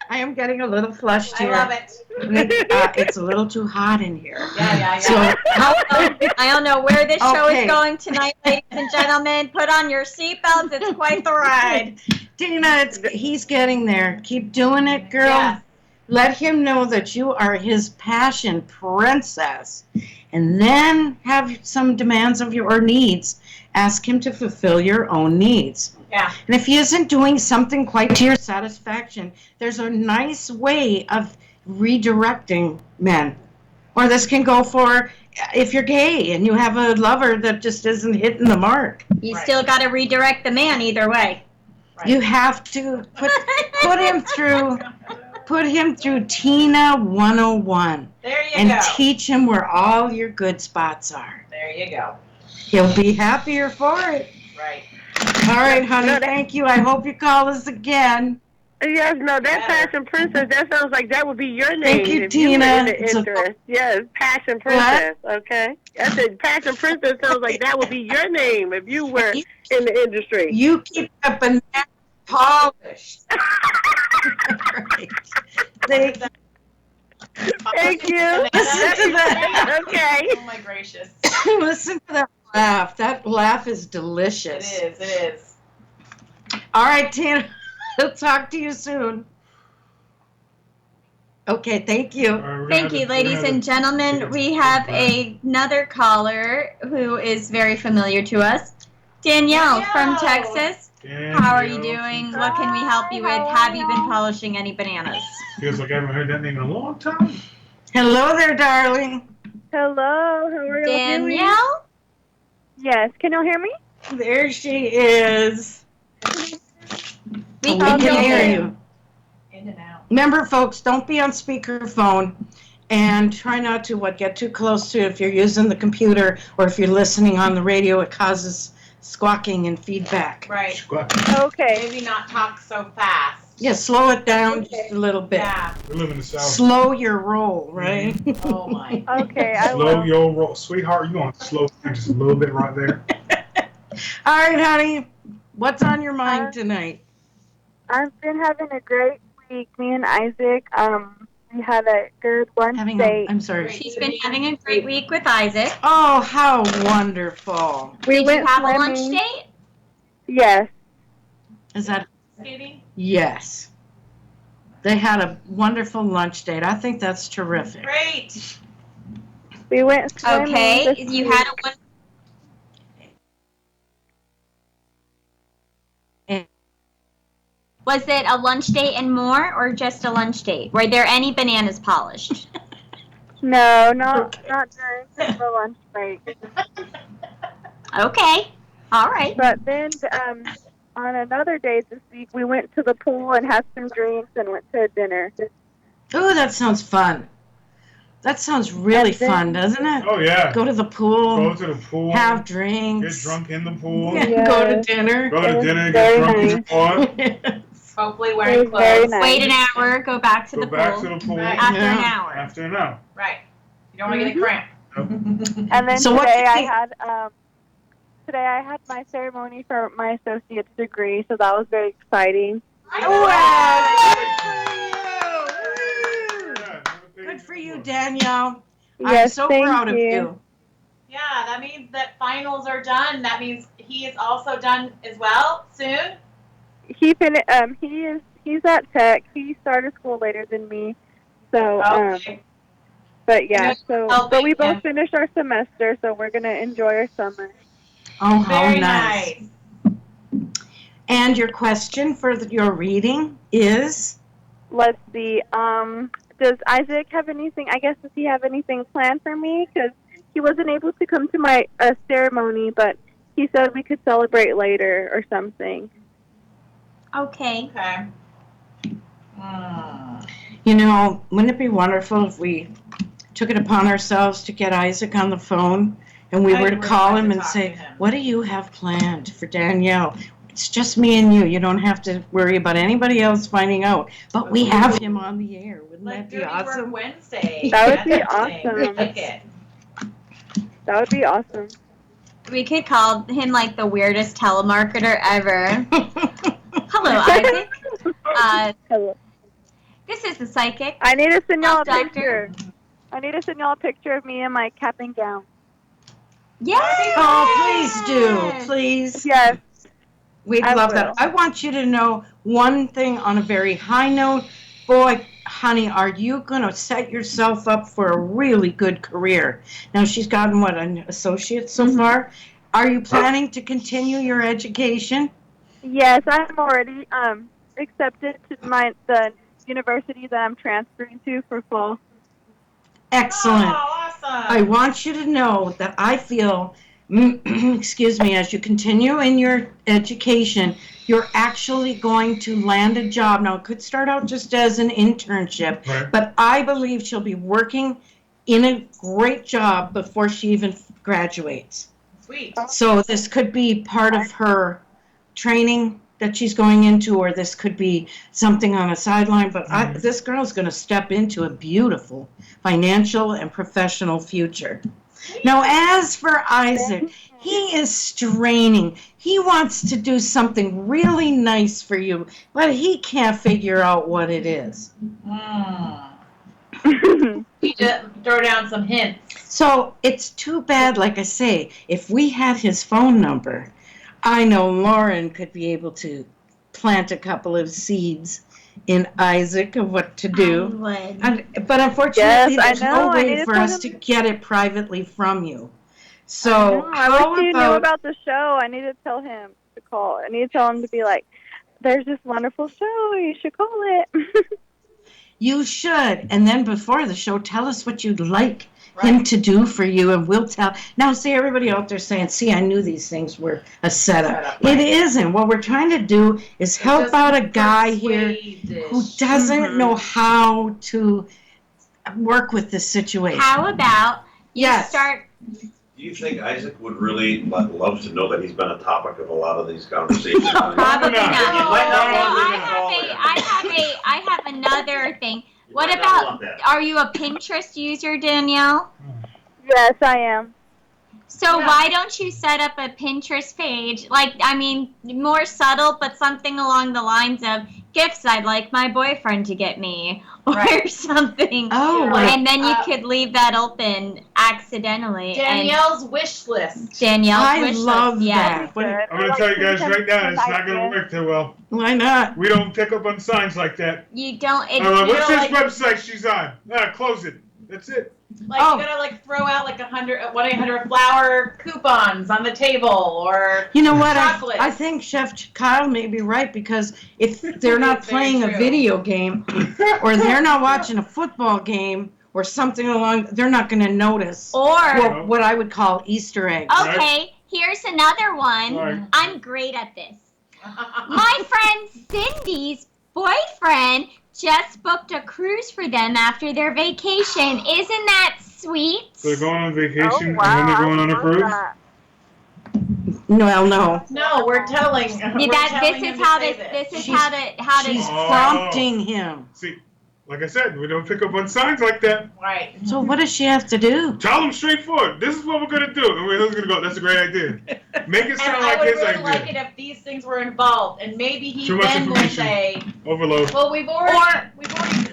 I am getting a little flushed I here. love it. It's a little too hot in here. Yeah. So, I don't know where this show Okay. is going tonight, ladies and gentlemen. Put on your seatbelts. It's quite the ride. Dina, he's getting there. Keep doing it, girl. Yes. Let him know that you are his passion princess. And then have some demands of your needs. Ask him to fulfill your own needs. Yeah. And if he isn't doing something quite to your satisfaction, there's a nice way of redirecting men. Or this can go for if you're gay and you have a lover that just isn't hitting the mark. You still got to redirect the man either way. Right. You have to put him through Tina 101 There you and go. teach him where all your good spots are. There you go. He'll be happier for it. Right. All right, honey, thank you. I hope you call us again. Yes, no, that Passion Princess, that sounds like that would be your name. Thank you, if you were Tina. in the interest. Yes, Passion Princess, okay? I said Passion Princess sounds like that would be your name if you were in the industry. You keep that banana polished. Right. Thank you. Listen to that. Okay. Oh my gracious. Listen to that laugh. That laugh is delicious. It is. All right, Tina. We'll talk to you soon. Okay, thank you. Thank you, ladies and gentlemen. We have another caller who is very familiar to us. Danielle from Texas. How are you doing? What can we help you with? Have you been polishing any bananas? Feels like I haven't heard that name in a long time. Hello there, darling. Hello, how are you doing? Danielle? Yes, can you hear me? There she is. We can hear you. In and out. Remember, folks, don't be on speakerphone and try not to get too close to it if you're using the computer or if you're listening on the radio. It causes squawking and feedback. Right. Okay. Maybe not talk so fast. Yeah, slow it down just a little bit. Yeah. We live in the South. Slow your roll, right? Oh my. Okay, I Slow will. your roll. Sweetheart, you want to slow down just a little bit right there? All right, honey. What's on your mind tonight? I've been having a great week. Me and Isaac, we had a good lunch date. I'm sorry. She's been having a great week with Isaac. Oh, how wonderful. We Did you went have a lunch swimming. date? Yes. Is that? Skating? Yes. They had a wonderful lunch date. I think that's terrific. Great. We went swimming. Okay, this you week. had a one. Was it a lunch date and more, or just a lunch date? Were there any bananas polished? No, not during the lunch break. Okay, all right. But then on another day this week, we went to the pool and had some drinks and went to dinner. Oh, that sounds fun. That sounds really fun, doesn't it? Oh, yeah. Go to the pool. Go to the pool. Have drinks. Get drunk in the pool. Go to dinner. Go to dinner, get drunk in the pool. Hopefully wearing clothes. Nice. Wait an hour, go back to the Go back pool. to the pool. Right. After an hour. After an hour. Right. You don't want to get a cramp. And then So what today do you I think- had my ceremony for my associate's degree, so that was very exciting. Good for you, Danielle. I'm Yes, so thank proud of you. you. Yeah, that means that finals are done. That means he is also done as well soon. He's at Tech. He started school later than me, so Okay. but yeah, but we both yeah. finished our semester, so we're gonna enjoy our summer. Oh, how Very nice. nice. And your question for your reading is? Let's see. Does Isaac have anything? I guess does he have anything planned for me? Because he wasn't able to come to my ceremony, but he said we could celebrate later or something. Okay. Okay. You know, wouldn't it be wonderful if we took it upon ourselves to get Isaac on the phone and we I were to would call like him to and talk say, to him. what do you have planned for Danielle? It's just me and you. You don't have to worry about anybody else finding out. But we have him on the air. Wouldn't Like that be Dirty awesome? Work Wednesday. That would be That's interesting. awesome. I like it. That would be awesome. We could call him like the weirdest telemarketer ever. Hello, Isaac. Hello. This is the psychic. I need to send y'all a Doctor. picture. I need to send y'all a picture of me in my cap and gown. Yes. Oh, please do. Please. Yes. We'd I love will. that. I want you to know one thing on a very high note. Boy, honey, are you going to set yourself up for a really good career? Now, she's gotten, what, an associate so far? Are you planning to continue your education? Yes, I'm already accepted to the university that I'm transferring to for fall. Excellent. Oh, awesome. I want you to know that I feel, excuse me, as you continue in your education, you're actually going to land a job. Now, it could start out just as an internship, Right. but I believe she'll be working in a great job before she even graduates. Sweet. So this could be part of her training that she's going into, or this could be something on a sideline, but this girl's going to step into a beautiful financial and professional future. Now, as for Isaac, he is straining. He wants to do something really nice for you, but he can't figure out what it is. You just throw down some hints. So it's too bad, like I say, if we had his phone number, I know Lauren could be able to plant a couple of seeds in Isaac of what to do. But unfortunately, Yes, there's I know. no I way need to for tell us him. to get it privately from you. So I how wish you knew about about the show. I need to tell him to call. I need to tell him to be like, there's this wonderful show. You should call it. you should, and then before the show, tell us what you'd like him to do for you, and we'll tell. Now, see, everybody out there saying, see, I knew these things were a setup. It isn't. What we're trying to do is help Just out a guy here persuade-ish. who doesn't know how to work with this situation. How about you Yes. start Do you think Isaac would really love to know that he's been a topic of a lot of these conversations? Probably not. You might not want to I have another thing. What about, are you a Pinterest user, Danielle? Yes, I am. So why don't you set up a Pinterest page, more subtle, but something along the lines of gifts I'd like my boyfriend to get me, or something. Oh, and then you could leave that open accidentally. Danielle's wish list. Danielle's wish love list. that. I'm going to tell you guys right now, it's not going to work too well. Why not? We don't pick up on signs like that. You don't. What's this website she's on? Close it. That's it. You gotta throw out 1-800-FLOWER coupons on the table, or you know what? chocolates. I think Chef Kyle may be right, because if they're not playing a video game or they're not watching a football game or something along, they're not going to notice. Or what I would call Easter eggs. Okay, here's another one. Right. I'm great at this. My friend Cindy's boyfriend just booked a cruise for them after their vacation. Isn't that sweet? So they're going on vacation and then they're going on a cruise? No. No, we're telling. She's prompting him. See, like I said, we don't pick up on signs like that. Right. So what does she have to do? Tell them straightforward. This is what we're going to do. And we're going to go, that's a great idea. Make it sound like his idea. I would really like it if these things were involved, and maybe he Too much then will information. say, Overload. well, we've already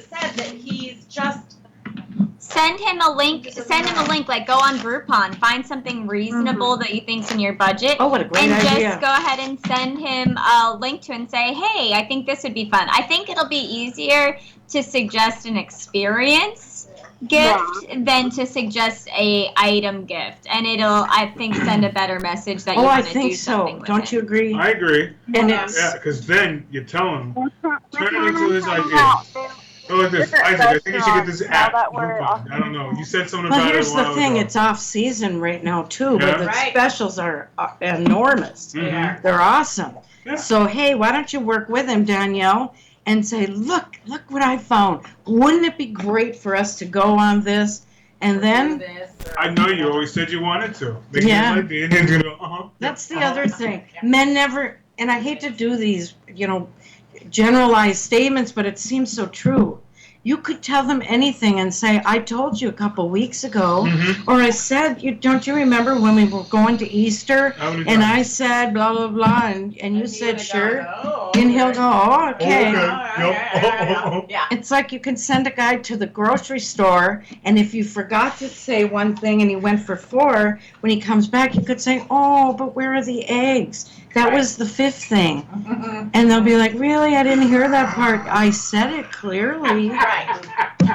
said that he's just... Send him a link, like go on Groupon, find something reasonable that you think's in your budget. Oh, what a great idea. And just go ahead and send him a link to it and say, hey, I think this would be fun. I think it'll be easier to suggest an experience gift than to suggest a item gift. And it'll, I think, send a better message that you want to do something with Don't you agree? I agree. And because then you tell him, turn it into his idea. Go like this, Isaac, I think you should get this app. Groupon. I don't know. You said something about it. Well, here's a while the thing. ago. It's off season right now, too, Yeah. but the specials are enormous. Mhm. They're awesome. Yeah. So, hey, why don't you work with him, Danielle, and say, look what I found. Wouldn't it be great for us to go on this? And then... I know you always said you wanted to. Make Yeah. it idea, and then you go, That's the other thing. Men never... And I hate to do these, generalized statements, but it seems so true. You could tell them anything and say, I told you a couple weeks ago, or I said, don't you remember when we were going to Easter, and I said blah, blah, blah, and you said sure, and he'll go, oh, okay. Yeah. It's like you can send a guy to the grocery store, and if you forgot to say one thing and he went for 4, when he comes back, you could say, oh, but where are the eggs? That was the 5th thing. And they'll be like, really? I didn't hear that part. I said it clearly. Right.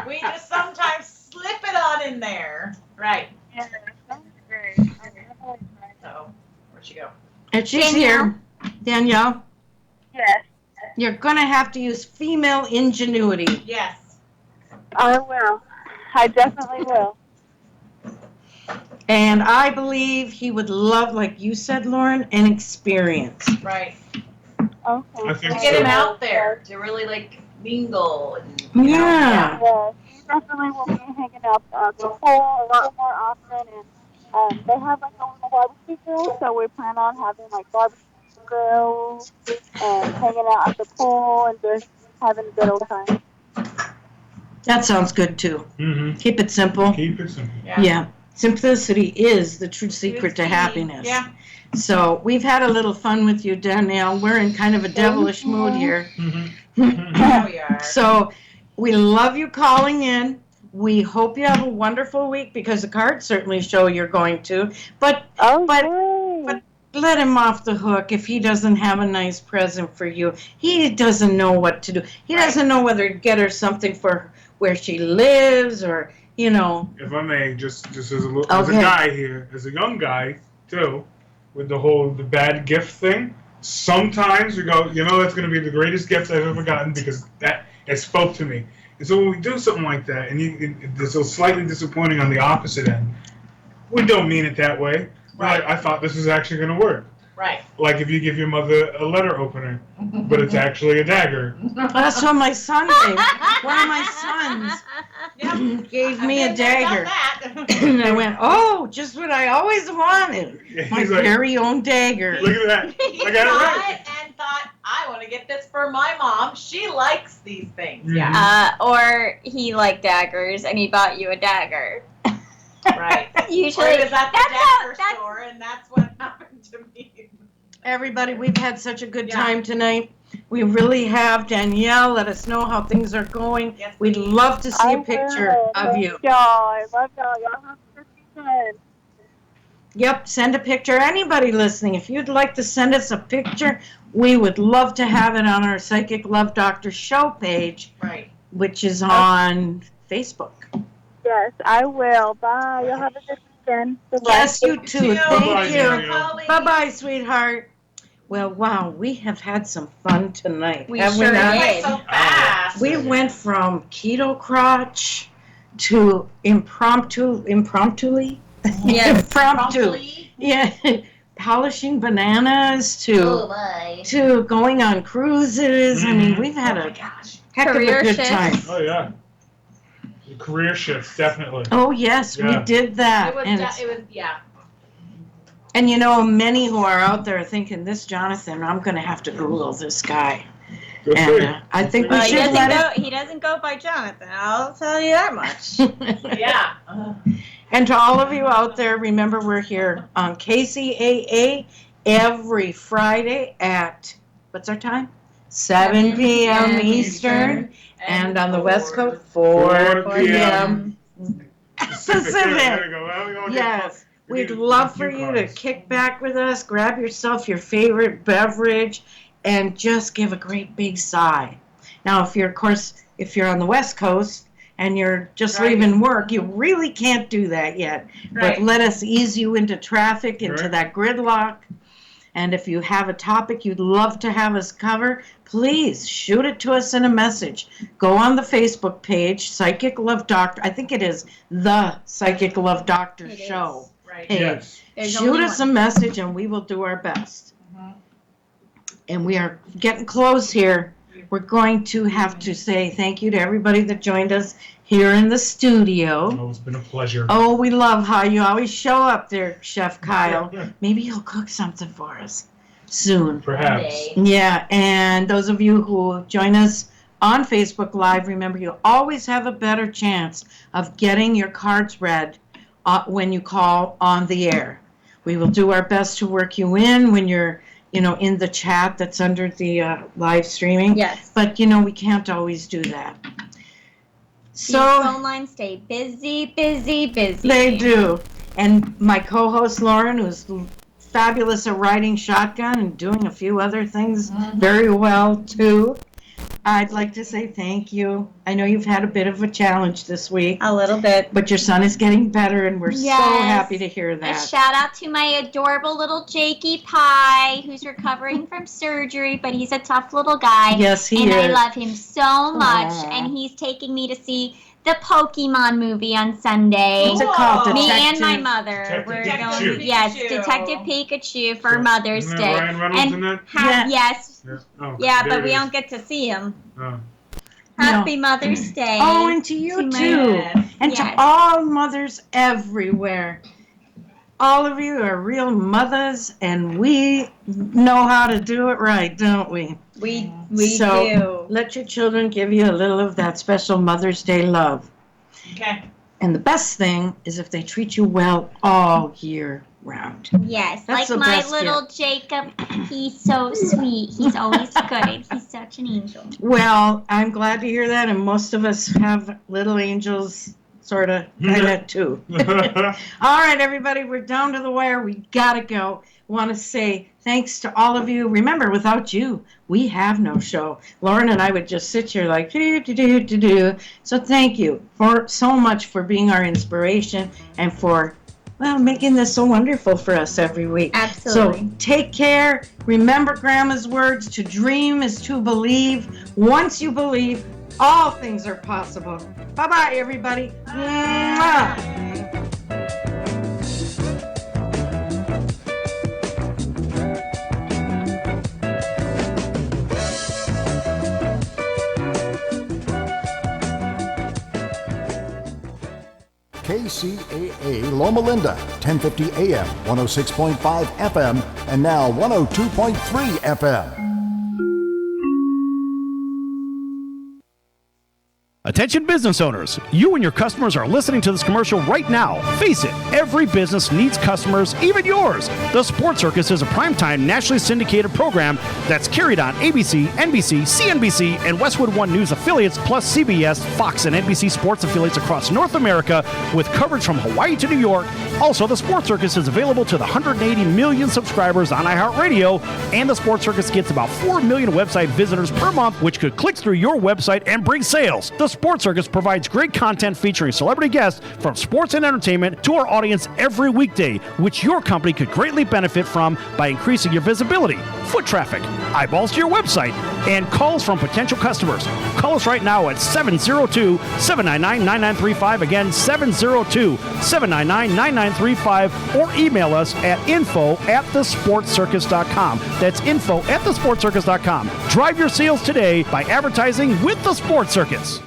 We just sometimes slip it on in there. Right. So, where'd she go? And she's here. Danielle? Yes. You're going to have to use female ingenuity. Yes. I will. I definitely will. And I believe he would love, like you said, Lauren, an experience. Right. Okay. To get him out there, to really mingle. And, Yeah. Yeah, he definitely will be hanging out at the pool a lot more often, and they have a little barbecue grill, so we plan on having barbecue grills and hanging out at the pool and just having a good old time. That sounds good, too. Mm-hmm. Keep it simple. Keep it simple. Yeah. Simplicity is the true secret to happiness. Yeah. So we've had a little fun with you, Danielle. We're in kind of a devilish mood here. There we are. So we love you calling in. We hope you have a wonderful week, because the cards certainly show you're going to. But let him off the hook if he doesn't have a nice present for you. He doesn't know what to do. He doesn't know whether to get her something for where she lives, or If I may, just as a guy here, as a young guy too, with the bad gift thing, sometimes we go, that's going to be the greatest gift I've ever gotten, because it spoke to me. And so when we do something like that, and it's so slightly disappointing on the opposite end, we don't mean it that way. Right. I thought this was actually going to work. Right. Like if you give your mother a letter opener, but it's actually a dagger. That's what my son gave. One of my sons gave me a dagger. And I went, oh, just what I always wanted. My He's like, very own dagger. Look at that. He I got it saw right. it and thought, I want to get this for my mom. She likes these things. Mhm. Yeah. Or he liked daggers and he bought you a dagger. Right. Usually, Or he was at the that's dagger store and that's what happened to me. Everybody, we've had such a good time tonight. We really have. Danielle, let us know how things are going. Yes, We'd please. love to see a picture of you. Y'all, I love y'all. Y'all have a good weekend. Yep, send a picture. Anybody listening, if you'd like to send us a picture, we would love to have it on our Psychic Love Doctor show page, Right. which is on Facebook. Yes, I will. Bye. Y'all have a good weekend. Goodbye. Yes, you too. Bye-bye, Thank you. Danielle. Bye-bye, sweetheart. Well, wow, we have had some fun tonight. We have sure we not? did. So fast. We went from keto crotch to impromptuly. Yes. Impromptu. Yeah. Polishing bananas to going on cruises. I mean, we've had a heck Career of a good shift. time. Oh, yeah. The career shift, definitely. Oh, yes, Yeah. we did that. Yeah. And you know, many who are out there thinking, this Jonathan, I'm going to have to Google this guy. Go And see. I think we Well, should let he doesn't go by Jonathan. I'll tell you that much. it. Yeah. And to all of you out there, remember we're here on KCAA every Friday at, what's our time? 7 p.m. Eastern. And on the West Coast, 4 p.m. Pacific. There we go. Well, we all get Yes. close. We'd need love a for few you to cars. kick back with us, grab yourself your favorite beverage, and just give a great big sigh. Now, if you're on the West Coast and you're just Right. leaving work, you really can't do that yet. Right. But let us ease you into traffic, into Right. that gridlock. And if you have a topic you'd love to have us cover, please shoot it to us in a message. Go on the Facebook page, Psychic Love Doctor. I think it is the Psychic Love Doctor It Show is. Right. page. Yes. There's Shoot only us one. a message and we will do our best. Mhm. And we are getting close here. We're going to have to say thank you to everybody that joined us here in the studio. Oh, it's been a pleasure. Oh, we love how you always show up there, Chef Kyle. Maybe you'll cook something for us soon. Perhaps. Yeah, and those of you who join us on Facebook Live, remember you always have a better chance of getting your cards read when you call on the air. We will do our best to work you in when you're, in the chat that's under the live streaming. Yes. But, we can't always do that. These So phone lines stay busy, busy, busy. they do. And my co-host Lauren, who's fabulous at riding shotgun and doing a few other things very well too. I'd like to say thank you. I know you've had a bit of a challenge this week, A little bit. but your son is getting better, and we're so Yes. happy to hear A that. shout out to my adorable little Jakey Pie, who's recovering from surgery, but he's a tough little guy. Yes, he and is. I love him so much. Aw. And he's taking me to see the Pokemon movie on Sunday. What's it called? Whoa. Me and my Detective- mother. Detective We're Pikachu. going. Yes, Pikachu. Detective Pikachu for So, Mother's isn't Day. that Ryan Reynolds And in that? Yes. Yeah. Oh, Yeah, there but it we is. don't get to see him. Oh. Happy Mother's Day. Oh, and to you my- too. And Yes. to all mothers everywhere. All of you are real mothers, and we know how to do it right, don't we? We So, do. let your children give you a little of that special Mother's Day love. Okay. And the best thing is if they treat you well all year round. Yes, That's the like my best little Jacob. He's so sweet. He's always good. He's such an angel. Well, I'm glad to hear that, and most of us have little angels, sort of, kind of, too. All right, everybody, we're down to the wire. We gotta go. Want to say thanks to all of you. Remember, without you, we have no show. Lauren and I would just sit here like, do. So thank you so much for being our inspiration and for, making this so wonderful for us every week. Absolutely. So take care. Remember Grandma's words, to dream is to believe. Once you believe, all things are possible. Bye-bye, everybody. Mwah. KCAA Loma Linda, 1050 AM, 106.5 FM, and now 102.3 FM. Attention business owners, you and your customers are listening to this commercial right now. Face it, every business needs customers, even yours. The Sports Circus is a primetime nationally syndicated program that's carried on ABC, NBC, CNBC, and Westwood One News affiliates, plus CBS, Fox, and NBC sports affiliates across North America, with coverage from Hawaii to New York. Also, the Sports Circus is available to the 180 million subscribers on iHeartRadio, and the Sports Circus gets about 4 million website visitors per month, which could click through your website and bring sales. The Sports Circus provides great content featuring celebrity guests from sports and entertainment to our audience every weekday, which your company could greatly benefit from by increasing your visibility, foot traffic, eyeballs to your website, and calls from potential customers. Call us right now at 702-799-9935. Again, 702-799-9935, or email us at info@thesportscircus.com. That's info@thesportscircus.com. Drive your sales today by advertising with the Sports Circus.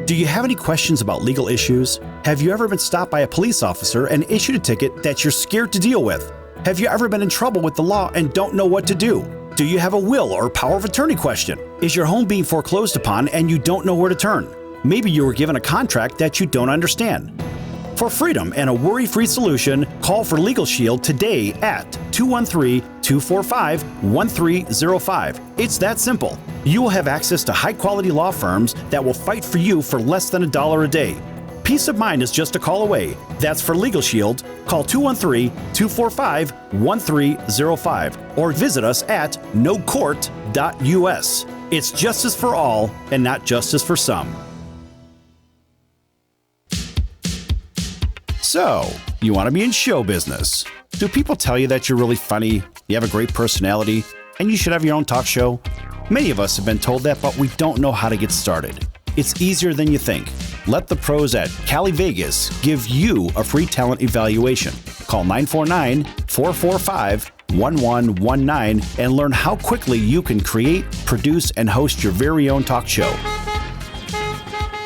Do you have any questions about legal issues? Have you ever been stopped by a police officer and issued a ticket that you're scared to deal with? Have you ever been in trouble with the law and don't know what to do? Do you have a will or power of attorney question? Is your home being foreclosed upon and you don't know where to turn? Maybe you were given a contract that you don't understand. For freedom and a worry-free solution, call for Legal Shield today at 213-245-1305. It's that simple. You will have access to high-quality law firms that will fight for you for less than $1 a day. Peace of mind is just a call away. That's for Legal Shield. Call 213-245-1305 or visit us at nocourt.us. It's justice for all and not justice for some. So, you want to be in show business. Do people tell you that you're really funny, you have a great personality, and you should have your own talk show? Many of us have been told that, but we don't know how to get started. It's easier than you think. Let the pros at Cali Vegas give you a free talent evaluation. Call 949-445-1119 and learn how quickly you can create, produce, and host your very own talk show.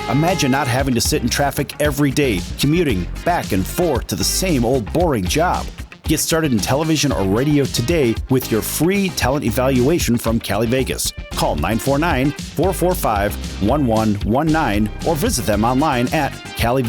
Imagine not having to sit in traffic every day, commuting back and forth to the same old boring job. Get started in television or radio today with your free talent evaluation from Cali Vegas. Call 949-445-1119 or visit them online at calivegas.com.